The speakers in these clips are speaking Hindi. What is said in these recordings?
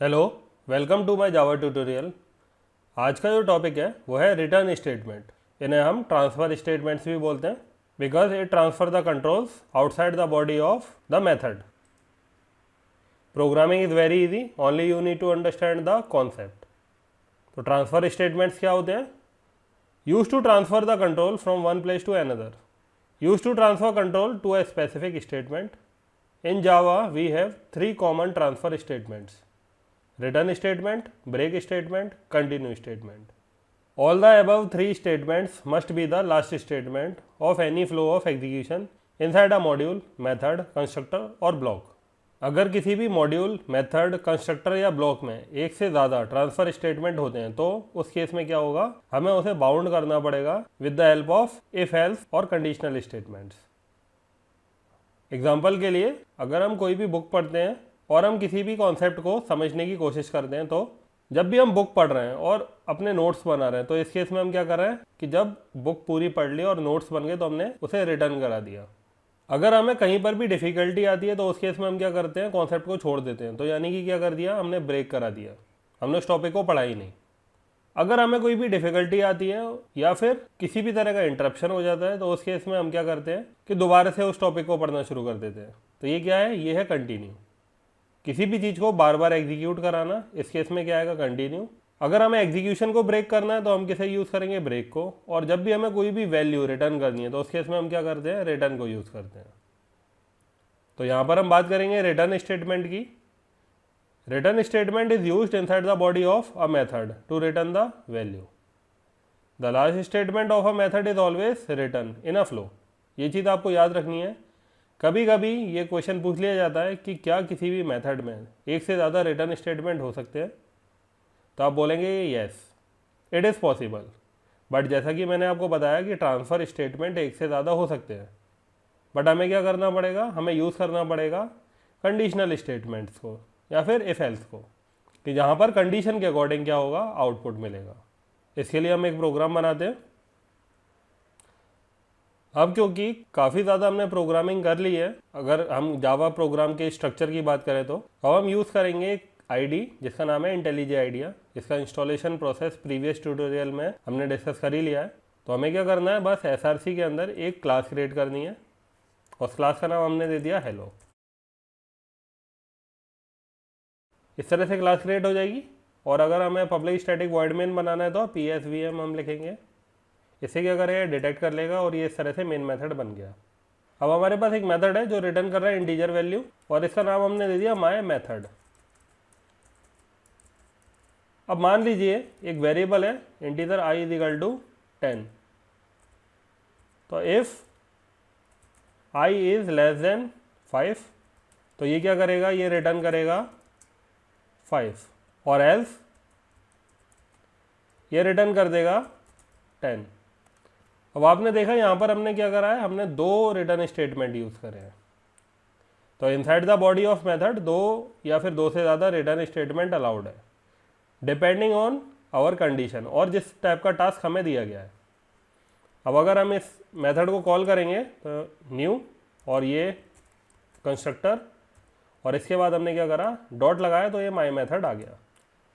Hello, welcome to my Java tutorial. आज का जो टॉपिक है वो है रिटर्न स्टेटमेंट। इन्हें हम ट्रांसफ़र स्टेटमेंट्स भी बोलते हैं because it transfer the controls outside the body of the method. Programming is very easy, only you need to understand the concept. तो ट्रांसफ़र स्टेटमेंट्स क्या होते हैं? Use to transfer the control from one place to another. Use to transfer control to a specific statement. In Java, we have three common transfer statements: return statement, break statement, continue statement. All the above three statements must be the last statement of any flow of execution inside a module, method, constructor or block. अगर किसी भी मॉड्यूल, मेथड, कंस्ट्रक्टर या ब्लॉक में एक से ज़्यादा ट्रांसफ़र स्टेटमेंट होते हैं तो उस केस में क्या होगा, हमें उसे बाउंड करना पड़ेगा with the help of if else और कंडीशनल स्टेटमेंट्स। एग्जाम्पल के लिए, अगर हम कोई भी बुक पढ़ते हैं और हम किसी भी कॉन्सेप्ट को समझने की कोशिश करते हैं तो जब भी हम बुक पढ़ रहे हैं और अपने नोट्स बना रहे हैं तो इस केस में हम क्या कर रहे हैं कि जब बुक पूरी पढ़ ली और नोट्स बन गए तो हमने उसे रिटर्न करा दिया। अगर हमें कहीं पर भी डिफ़िकल्टी आती है तो उस केस में हम क्या करते हैं, कॉन्सेप्ट को छोड़ देते हैं। तो यानी कि क्या कर दिया, हमने ब्रेक करा दिया, हमने उस टॉपिक को पढ़ा ही नहीं। अगर हमें कोई भी डिफ़िकल्टी आती है या फिर किसी भी तरह का इंटरप्शन हो जाता है तो उस केस में हम क्या करते हैं कि दोबारा से उस टॉपिक को पढ़ना शुरू कर देते हैं। तो ये क्या है, ये है कंटिन्यू। किसी भी चीज़ को बार बार एग्जीक्यूट कराना, इस केस में क्या आएगा, कंटिन्यू। अगर हमें एग्जीक्यूशन को ब्रेक करना है तो हम किसे यूज़ करेंगे, ब्रेक को। और जब भी हमें कोई भी वैल्यू रिटर्न करनी है तो उस केस में हम क्या करते हैं, रिटर्न को यूज़ करते हैं। तो यहाँ पर हम बात करेंगे रिटर्न स्टेटमेंट की। Return statement is used inside the body of a method to return the value. The last statement of a method is always return in a flow. ये चीज़ आपको याद रखनी है। कभी कभी ये क्वेश्चन पूछ लिया जाता है कि क्या किसी भी मेथड में एक से ज़्यादा रिटर्न स्टेटमेंट हो सकते हैं, तो आप बोलेंगे yes, it is possible. But जैसा कि मैंने आपको बताया कि ट्रांसफ़र स्टेटमेंट एक से ज़्यादा हो सकते हैं, बट हमें क्या करना पड़ेगा, हमें यूज़ करना पड़ेगा कंडीशनल स्टेटमेंट्स को या फिर इफ एल्स को, कि जहाँ पर कंडीशन के अकॉर्डिंग क्या होगा, आउटपुट मिलेगा। इसके लिए हम एक प्रोग्राम बनाते हैं। अब क्योंकि काफ़ी ज़्यादा हमने प्रोग्रामिंग कर ली है, अगर हम जावा प्रोग्राम के स्ट्रक्चर की बात करें तो अब हम यूज़ करेंगे एक आईडी जिसका नाम है इंटेलिजे आइडिया। इसका इंस्टॉलेशन प्रोसेस प्रीवियस ट्यूटोरियल में हमने डिस्कस कर ही लिया है। तो हमें क्या करना है, बस एसआरसी के अंदर एक क्लास क्रिएट करनी है और उस क्लास का नाम हमने दे दिया हेलो। इस तरह से क्लास क्रिएट हो जाएगी। और अगर हमें पब्लिक स्टैटिक वॉइड मेन बनाना है तो PSVM हम लिखेंगे। इससे क्या करेगा, डिटेक्ट कर लेगा और ये इस तरह से मेन मेथड बन गया। अब हमारे पास एक मेथड है जो रिटर्न कर रहा है इंटीजर वैल्यू और इसका नाम हमने दे दिया माय मेथड। अब मान लीजिए एक वेरिएबल है integer i is equal to 10। तो if i is less than 5 तो ये क्या करेगा, ये रिटर्न करेगा 5 और एल्स ये रिटर्न कर देगा 10। अब आपने देखा यहाँ पर हमने क्या करा है, हमने दो रिटर्न स्टेटमेंट यूज़ करे हैं। तो inside the body of method दो या फिर दो से ज़्यादा रिटर्न स्टेटमेंट अलाउड है डिपेंडिंग ऑन आवर कंडीशन और जिस टाइप का टास्क हमें दिया गया है। अब अगर हम इस मेथड को कॉल करेंगे तो न्यू और ये कंस्ट्रक्टर और इसके बाद हमने क्या करा, डॉट लगाया तो ये माई मेथड आ गया।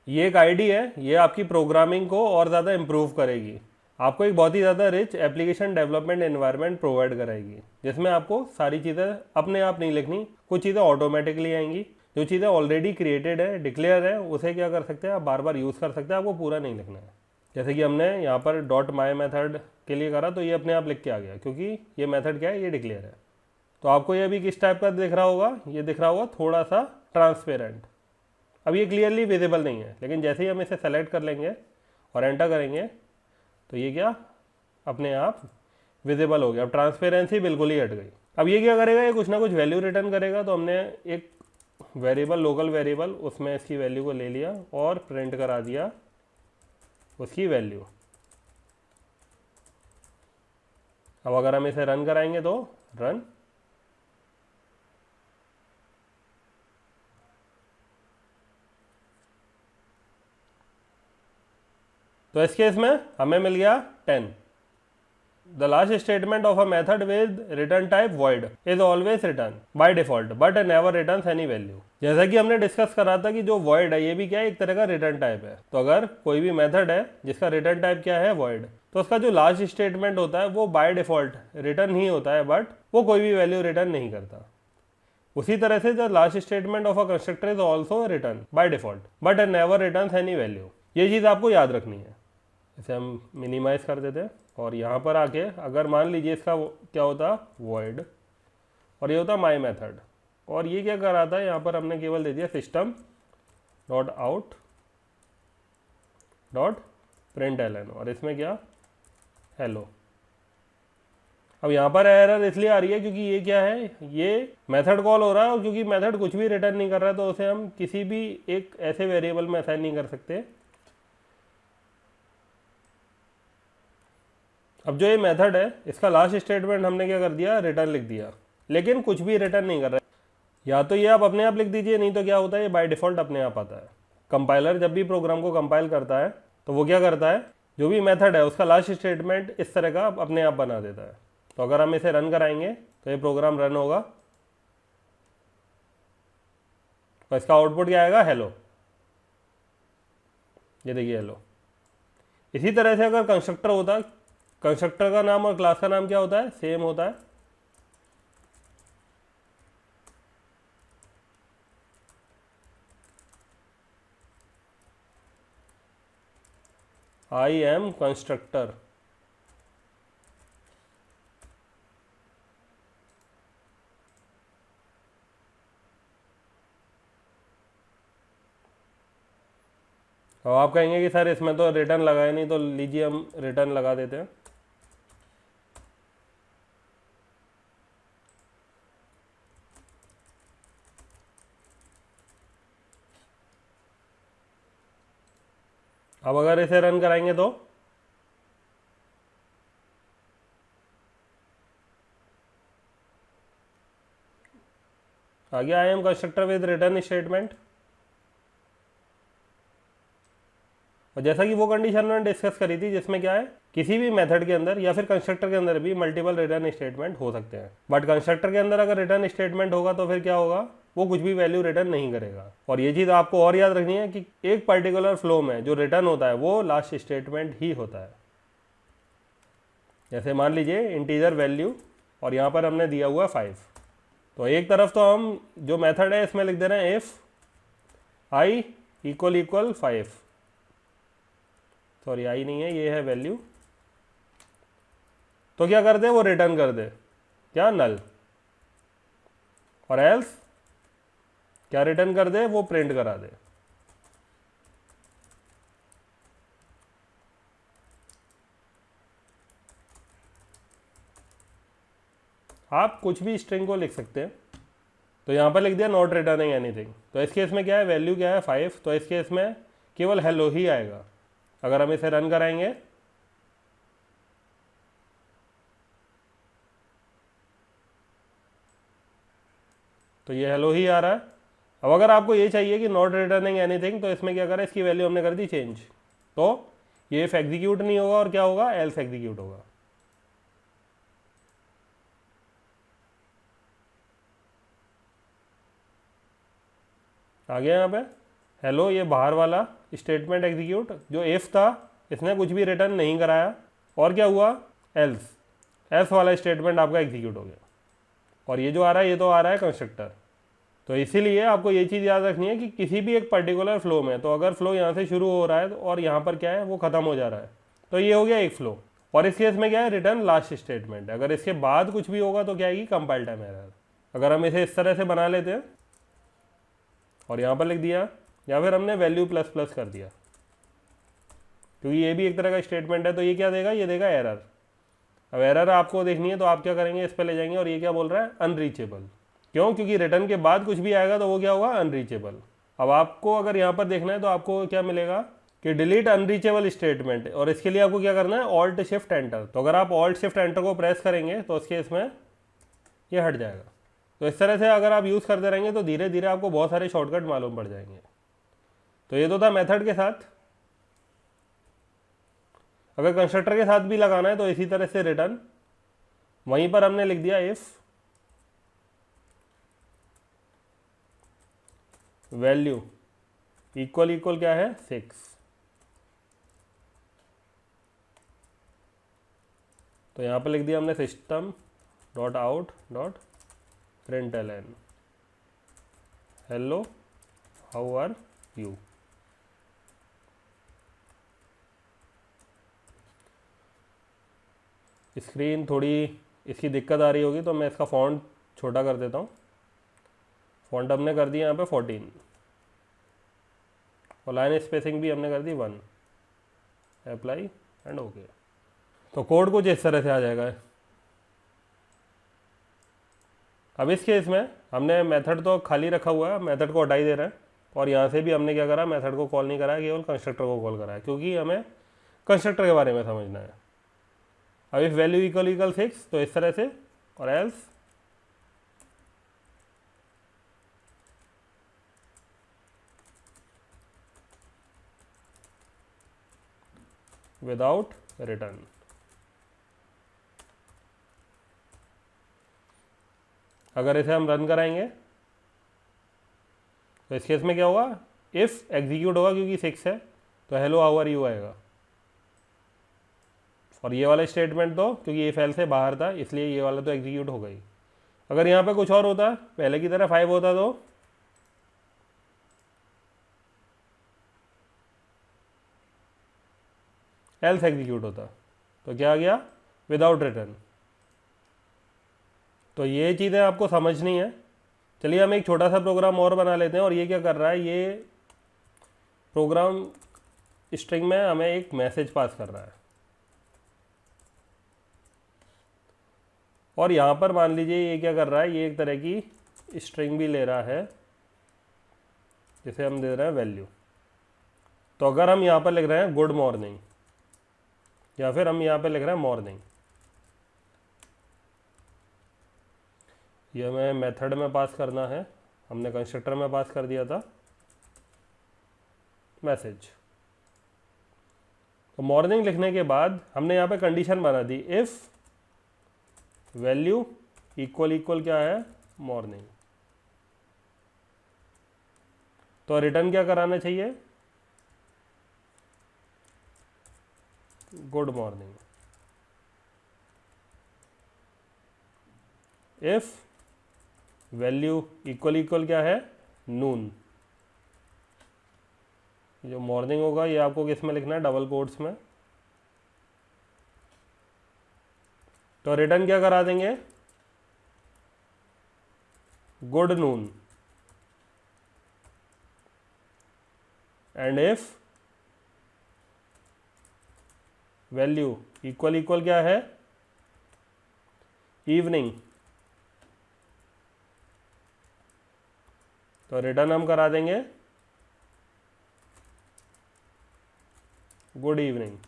ये एक आईडी है, ये आपकी प्रोग्रामिंग को और ज़्यादा इम्प्रूव करेगी, आपको एक बहुत ही ज़्यादा rich application development environment provide कराएगी जिसमें आपको सारी चीज़ें अपने आप नहीं लिखनी, कुछ चीज़ें ऑटोमेटिकली आएंगी। जो चीज़ें ऑलरेडी क्रिएटेड है, डिक्लेयर है, उसे क्या कर सकते हैं आप, बार बार यूज़ कर सकते हैं, आपको पूरा नहीं लिखना है। जैसे कि हमने यहाँ पर डॉट माई मेथड के लिए करा तो ये अपने आप लिख के आ गया क्योंकि ये मेथड क्या है, ये डिक्लेयर है। तो आपको ये भी किस टाइप का दिख रहा होगा, ये दिख रहा होगा थोड़ा सा ट्रांसपेरेंट। अब ये क्लियरली विजिबल नहीं है, लेकिन जैसे ही हम इसे सेलेक्ट कर लेंगे और एंटर करेंगे तो ये क्या अपने आप विजिबल हो गया। अब ट्रांसपेरेंसी बिल्कुल ही हट गई। अब ये क्या करेगा, ये कुछ ना कुछ वैल्यू रिटर्न करेगा। तो हमने एक वेरिएबल, लोकल वेरिएबल, उसमें इसकी वैल्यू को ले लिया और प्रिंट करा दिया उसकी वैल्यू। अब अगर हम इसे रन कराएंगे तो रन, तो इस केस में हमें मिल गया 10। The last statement of a method with return type void is always return by default but never returns any value। जैसा कि हमने डिस्कस करा था कि जो void है ये भी क्या है, एक तरह का रिटर्न टाइप है। तो अगर कोई भी मेथड है जिसका रिटर्न टाइप क्या है, void, तो उसका जो लास्ट स्टेटमेंट होता है वो बाय डिफॉल्ट रिटर्न ही होता है, बट वो कोई भी वैल्यू रिटर्न नहीं करता। उसी तरह से the last statement of a constructor is also written by default but never return any value. ये चीज़ आपको याद रखनी है। इसे हम मिनिमाइज कर देते हैं और यहाँ पर आके अगर मान लीजिए इसका क्या होता void और ये होता माई मेथड, और ये क्या कर रहा था, यहाँ पर हमने केवल दे दिया system dot out dot println और इसमें क्या हेलो। अब यहाँ पर एरर इसलिए आ रही है क्योंकि ये क्या है, ये मेथड कॉल हो रहा है और क्योंकि मेथड कुछ भी रिटर्न नहीं कर रहा है तो उसे हम किसी भी एक ऐसे वेरिएबल में असाइन नहीं कर सकते। अब जो ये मेथड है इसका लास्ट स्टेटमेंट हमने क्या कर दिया, रिटर्न लिख दिया, लेकिन कुछ भी रिटर्न नहीं कर रहा है। या तो ये आप अपने आप लिख दीजिए, नहीं तो क्या होता है ये बाय डिफ़ॉल्ट अपने आप आता है। कंपाइलर जब भी प्रोग्राम को कंपाइल करता है तो वो क्या करता है, जो भी मेथड है उसका लास्ट स्टेटमेंट इस तरह का अपने आप बना देता है। तो अगर हम इसे रन कराएंगे तो ये प्रोग्राम रन होगा और इसका आउटपुट क्या आएगा, हेलो। ये देखिए हेलो। इसी तरह से अगर कंस्ट्रक्टर होता, कंस्ट्रक्टर का नाम और क्लास का नाम क्या होता है, सेम होता है। I am constructor. अब आप कहेंगे कि सर इसमें तो रिटर्न लगाया नहीं, तो लीजिए हम रिटर्न लगा देते हैं। अब अगर इसे रन कराएंगे तो आ गया I am constructor with return statement. और जैसा कि वो कंडीशन हमने डिस्कस करी थी जिसमें क्या है, किसी भी मेथड के अंदर या फिर कंस्ट्रक्टर के अंदर भी मल्टीपल रिटर्न स्टेटमेंट हो सकते हैं, बट कंस्ट्रक्टर के अंदर अगर रिटर्न स्टेटमेंट होगा तो फिर क्या होगा, वो कुछ भी वैल्यू रिटर्न नहीं करेगा। और ये चीज़ आपको और याद रखनी है कि एक पर्टिकुलर फ्लो में जो रिटर्न होता है वो लास्ट स्टेटमेंट ही होता है। जैसे मान लीजिए इंटीजर वैल्यू और यहाँ पर हमने दिया हुआ 5, तो एक तरफ तो हम जो मेथड है इसमें लिख दे रहे हैं if I equal 5, sorry I नहीं है, ये है वैल्यू। तो क्या कर दे, वो रिटर्न कर दे क्या, नल। और एल्स क्या रिटर्न कर दे, वो प्रिंट करा दे। आप कुछ भी स्ट्रिंग को लिख सकते हैं। तो यहाँ पर लिख दिया नॉट रिटर्निंग एनीथिंग, तो इस केस में क्या है, वैल्यू क्या है 5, तो इस केस में केवल हेलो ही आएगा। अगर हम इसे रन कराएंगे तो ये हेलो ही आ रहा है। अब अगर आपको ये चाहिए कि नॉट रिटर्निंग एनीथिंग, तो इसमें क्या करें, इसकी वैल्यू हमने कर दी चेंज, तो ये इफ एग्जीक्यूट नहीं होगा और क्या होगा, एल्स एग्जीक्यूट होगा। आ गया यहाँ पे हेलो, ये बाहर वाला स्टेटमेंट एग्जीक्यूट, जो इफ था इसने कुछ भी रिटर्न नहीं कराया, और क्या हुआ, एल्स, एल्स वाला स्टेटमेंट आपका एग्जीक्यूट हो गया। और ये जो आ रहा है ये तो आ रहा है कंस्ट्रक्टर। तो इसीलिए आपको ये चीज़ याद रखनी है कि किसी भी एक पर्टिकुलर फ्लो में, तो अगर फ्लो यहाँ से शुरू हो रहा है और यहाँ पर क्या है वो ख़त्म हो जा रहा है, तो ये हो गया एक फ्लो। और इस केस में क्या है, रिटर्न लास्ट स्टेटमेंट। अगर इसके बाद कुछ भी होगा तो क्या आएगी, कंपाइल टाइम एरर। अगर हम इसे इस तरह से बना लेते हैं और यहाँ पर लिख दिया, या फिर हमने वैल्यू प्लस प्लस कर दिया, क्योंकि ये भी एक तरह का स्टेटमेंट है, तो ये क्या देगा, ये देगा एरर। अब एरर आपको देखनी है तो आप क्या करेंगे, इस पर ले जाएंगे और ये क्या बोल रहा है, अनरीचेबल। क्यों, क्योंकि रिटर्न के बाद कुछ भी आएगा तो वो क्या होगा, अनरीचेबल। अब आपको अगर यहाँ पर देखना है तो आपको क्या मिलेगा कि डिलीट अनरीचेबल स्टेटमेंट, और इसके लिए आपको क्या करना है, ऑल्ट शिफ्ट एंटर। तो अगर आप ऑल्ट शिफ्ट एंटर को प्रेस करेंगे तो उसके इसमें ये हट जाएगा। तो इस तरह से अगर आप यूज़ करते रहेंगे तो धीरे धीरे आपको बहुत सारे शॉर्टकट मालूम पड़ जाएंगे। तो ये तो था मेथड के साथ। अगर कंस्ट्रक्टर के साथ भी लगाना है तो इसी तरह से रिटर्न, वहीं पर हमने लिख दिया इफ वैल्यू इक्वल इक्वल क्या है 6, तो यहां पर लिख दिया हमने system dot out dot println hello how are you. Screen थोड़ी इसकी दिक्कत आ रही होगी तो मैं इसका फॉन्ट छोटा कर देता हूँ। फॉन्ट हमने कर दिया यहाँ पे 14 और लाइन स्पेसिंग भी हमने कर दी 1, अप्लाई एंड ओके। तो कोड कुछ इस तरह से आ जाएगा। अब इस केस में हमने मेथड तो खाली रखा हुआ है, मेथड को हटा ही दे रहे हैं और यहाँ से भी हमने क्या करा, मेथड को कॉल नहीं करा है, केवल कंस्ट्रक्टर को कॉल करा है क्योंकि हमें कंस्ट्रक्टर के बारे में समझना है। अब इफ वैल्यू इक्वल इक्वल 6 तो इस तरह से, और एल्स विदाउट रिटर्न। अगर इसे हम रन कराएंगे तो इस केस में क्या होगा, इफ एग्जीक्यूट होगा क्योंकि 6 है तो हेलो हाउ आर यू आएगा, और ये वाला स्टेटमेंट तो क्योंकि इफ एल से बाहर था इसलिए ये वाला तो एग्जीक्यूट हो गई। अगर यहाँ पे कुछ और होता, पहले की तरह 5 होता तो एल्स एग्जीक्यूट होता, तो क्या आ गया विदाउट रिटर्न। तो ये चीज़ें आपको समझनी है। चलिए हम एक छोटा सा प्रोग्राम और बना लेते हैं। और ये क्या कर रहा है, ये प्रोग्राम स्ट्रिंग में हमें एक मैसेज पास कर रहा है और यहाँ पर मान लीजिए ये क्या कर रहा है, ये एक तरह की स्ट्रिंग भी ले रहा है जिसे हम दे रहे हैं वैल्यू। तो अगर हम यहाँ पर लिख रहे हैं गुड मॉर्निंग या फिर हम यहाँ पे लिख रहे हैं मॉर्निंग, ये हमें मेथड में पास करना है, हमने कंस्ट्रक्टर में पास कर दिया था मैसेज। तो मॉर्निंग लिखने के बाद हमने यहाँ पे कंडीशन बना दी इफ वैल्यू इक्वल इक्वल क्या है मॉर्निंग। तो रिटर्न क्या कराना चाहिए, good morning. If value equal equal क्या है नून। जो मॉर्निंग होगा ये आपको किस में लिखना है, डबल कोट्स में। तो रिटर्न क्या करा देंगे, good noon. And if value equal equal क्या है इवनिंग, तो रिटर्न हम करा देंगे गुड इवनिंग।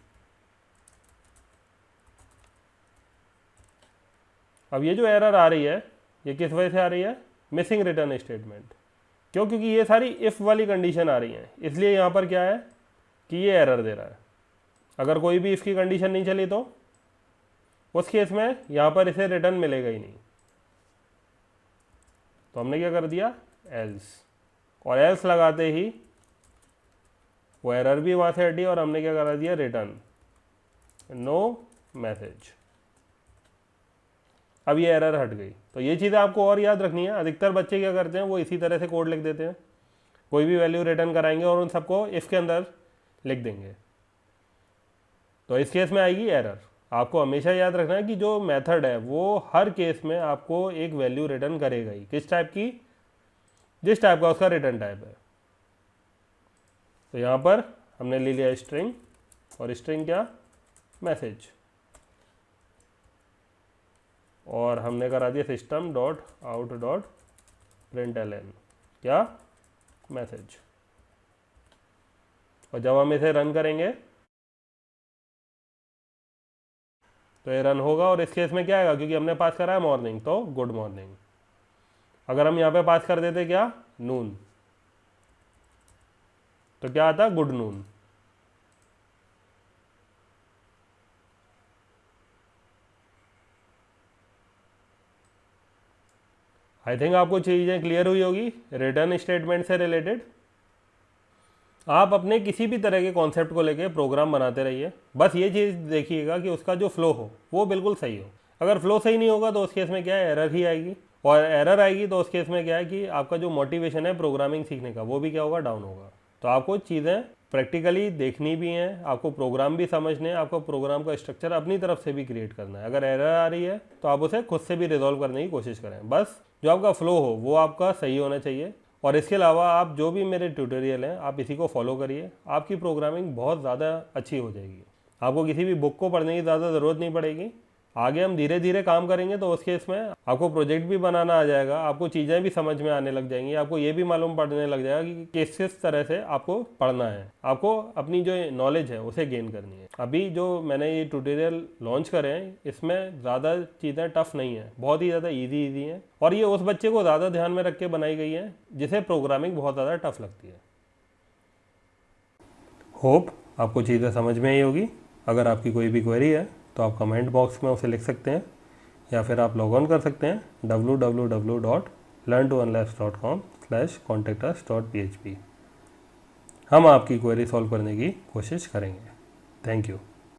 अब ये जो एरर आ रही है ये किस वजह से आ रही है, मिसिंग रिटर्न स्टेटमेंट। क्यों, क्योंकि ये सारी इफ वाली कंडीशन आ रही है, इसलिए यहाँ पर क्या है कि ये एरर दे रहा है। अगर कोई भी इफ की कंडीशन नहीं चली तो उस केस में यहाँ पर इसे रिटर्न मिलेगा ही नहीं। तो हमने क्या कर दिया एल्स, और एल्स लगाते ही वो एरर भी वहाँ से हटी और हमने क्या करा दिया रिटर्न नो मैसेज। अब ये एरर हट गई। तो ये चीज़ें आपको और याद रखनी है। अधिकतर बच्चे क्या करते हैं, वो इसी तरह से कोड लिख देते हैं, कोई भी वैल्यू रिटर्न कराएंगे और उन सबको इफ के अंदर लिख देंगे, तो इस केस में आएगी एरर। आपको हमेशा याद रखना है कि जो मेथड है वो हर केस में आपको एक वैल्यू रिटर्न करेगा ही, किस टाइप की, जिस टाइप का उसका रिटर्न टाइप है। तो यहाँ पर हमने ले लिया स्ट्रिंग, और स्ट्रिंग क्या मैसेज, और हमने करा दिया system dot out dot println क्या मैसेज। और जब हम इसे रन करेंगे तो ये रन होगा, और इस केस में क्या आएगा, क्योंकि हमने पास करा है मॉर्निंग तो गुड मॉर्निंग। अगर हम यहाँ पे पास कर देते क्या नून, तो क्या आता गुड नून। आई थिंक आपको चीज़ें क्लियर हुई होगी रिटर्न स्टेटमेंट से रिलेटेड। आप अपने किसी भी तरह के कॉन्सेप्ट को लेके प्रोग्राम बनाते रहिए, बस ये चीज़ देखिएगा कि उसका जो फ्लो हो वो बिल्कुल सही हो। अगर फ्लो सही नहीं होगा तो उस केस में क्या है, एरर ही आएगी, और एरर आएगी तो उस केस में क्या है कि आपका जो मोटिवेशन है प्रोग्रामिंग सीखने का वो भी क्या होगा, डाउन होगा। तो आपको चीज़ें प्रैक्टिकली देखनी भी हैं, आपको प्रोग्राम भी समझने हैं, आपको प्रोग्राम का स्ट्रक्चर अपनी तरफ से भी क्रिएट करना है। अगर एरर आ रही है तो आप उसे खुद से भी रिजॉल्व करने की कोशिश करें, बस जो आपका फ्लो हो वो आपका सही होना चाहिए। और इसके अलावा आप जो भी मेरे ट्यूटोरियल हैं आप इसी को फॉलो करिए, आपकी प्रोग्रामिंग बहुत ज़्यादा अच्छी हो जाएगी। आपको किसी भी बुक को पढ़ने की ज़्यादा ज़रूरत नहीं पड़ेगी। आगे हम धीरे धीरे काम करेंगे तो उस केस में आपको प्रोजेक्ट भी बनाना आ जाएगा, आपको चीज़ें भी समझ में आने लग जाएंगी, आपको ये भी मालूम पड़ने लग जाएगा कि किस तरह से आपको पढ़ना है, आपको अपनी जो नॉलेज है उसे गेन करनी है। अभी जो मैंने ये ट्यूटोरियल लॉन्च करे हैं इसमें ज़्यादा चीज़ें टफ नहीं है, बहुत ही ज़्यादा ईजी हैं, और ये उस बच्चे को ज़्यादा ध्यान में रख के बनाई गई है जिसे प्रोग्रामिंग बहुत ज़्यादा टफ लगती है। होप आपको चीज़ें समझ में आई होगी। अगर आपकी कोई भी क्वेरी है तो आप कमेंट बॉक्स में उसे लिख सकते हैं, या फिर आप लॉग ऑन कर सकते हैं www.learntounless.com/contactus.php। हम आपकी क्वेरी सॉल्व करने की कोशिश करेंगे। Thank you.